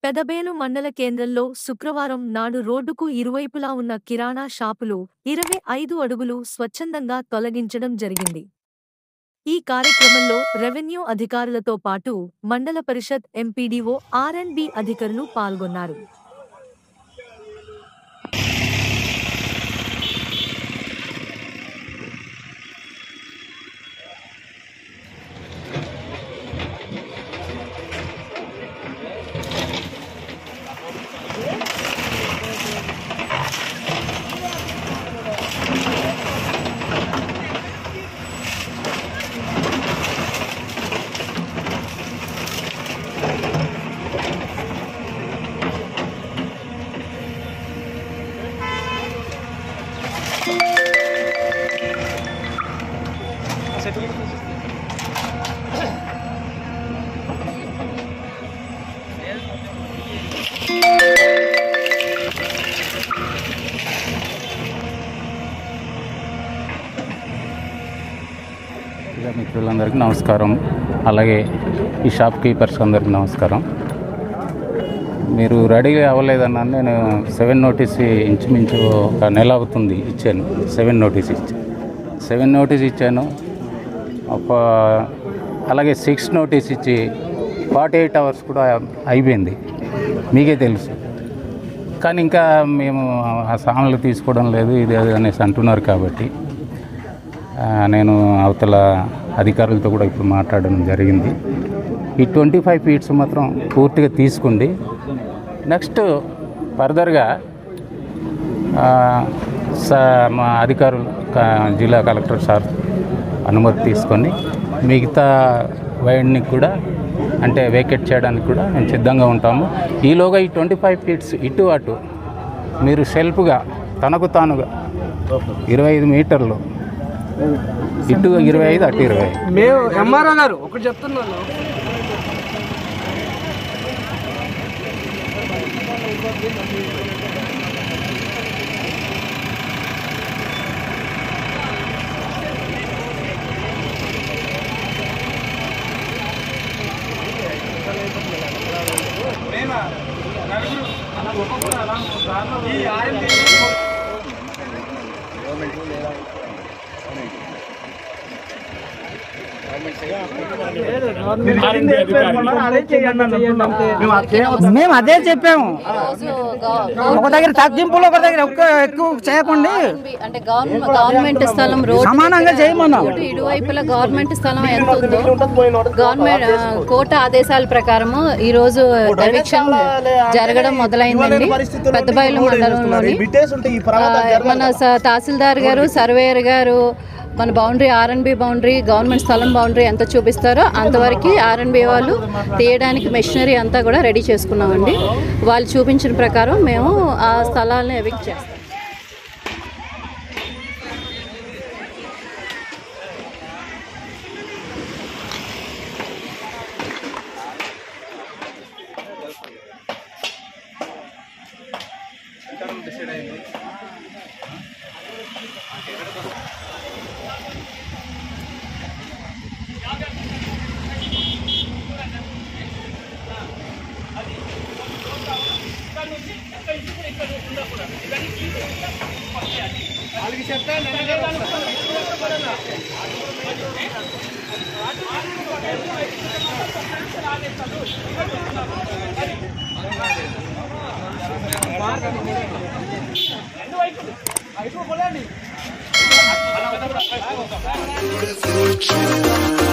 పెదబేలు మండల కేంద్రంలో శుక్రవారం నాడు రోడ్డుకు ఇరువైపులా ఉన్న కిరాణా షాపులు 25 అడుగులు స్వచ్ఛందంగా తొలగించడం జరిగింది. ఈ కార్యక్రమంలో రెవెన్యూ అధికారులతో పాటు మండల పరిషత్ ఎంపీడీఓ ఆర్&బి అధికారులు పాల్గొన్నారు. మిత్రులందరికీ నమస్కారం. అలాగే ఈ షాప్ కీపర్స్ అందరికీ నమస్కారం. మీరు రెడీగా అవ్వలేదన్నా నేను 7 నోటీస్ ఇంచుమించు ఒక నెల అవుతుంది ఇచ్చాను. 7 నోటీస్ ఇచ్చాను. అలాగే 6 నోటీస్ ఇచ్చి 48 అవర్స్ కూడా అయిపోయింది, మీకే తెలుసు. కానీ ఇంకా మేము ఆ సామాన్లు తీసుకోవడం లేదు ఇది అనేసి అంటున్నారు. కాబట్టి నేను అవతల అధికారులతో కూడా ఇప్పుడు మాట్లాడడం జరిగింది. ఈ 25 ఫీట్స్ మాత్రం పూర్తిగా తీసుకోండి. నెక్స్ట్ ఫర్దర్గా మా అధికారులు జిల్లా కలెక్టర్ సార్ అనుమతి తీసుకొని మిగతా వైడ్ని కూడా అంటే వేకెట్ చేయడానికి కూడా మేము సిద్ధంగా ఉంటాము. ఈలోగా ఈ 25 ఫీట్స్ ఇటు అటు మీరు సెల్ఫ్గా తనకు తానుగా 25 మీటర్లు ఇటు 25 అటు 20. మేము ఎంఆర్ఓ గారు ఒకటి చెప్తున్నాను. మేము అదే చెప్పాము. ఒక దగ్గర తగ్గింపులు ఒక దగ్గర ఎక్కువ చేయకండి, అంటే గవర్నమెంట్ స్థలం రోడ్ సమానంగా చేయమన్నాం. ఇరువైపుల గవర్నమెంట్ స్థలం ఎంత ఉందో గవర్నమెంట్ కోర్టు ఆదేశాల ప్రకారము ఈ రోజు ఎవిక్షన్ జరగడం మొదలైందండి. పెద్దబయలు మండలంలోని మన తహసీల్దార్ గారు, సర్వేయర్ గారు మన బౌండరీ ఆర్&బి బౌండరీ గవర్నమెంట్ స్థలం బౌండరీ ఎంత చూపిస్తారో అంతవరకు ఆర్&బి వాళ్ళు తీయడానికి మెషినరీ అంతా కూడా రెడీ చేసుకున్నామండి. వాళ్ళు చూపించిన ప్రకారం మేము ఆ స్థలాలను ఎవిక్ట్ చేస్తాం. Future.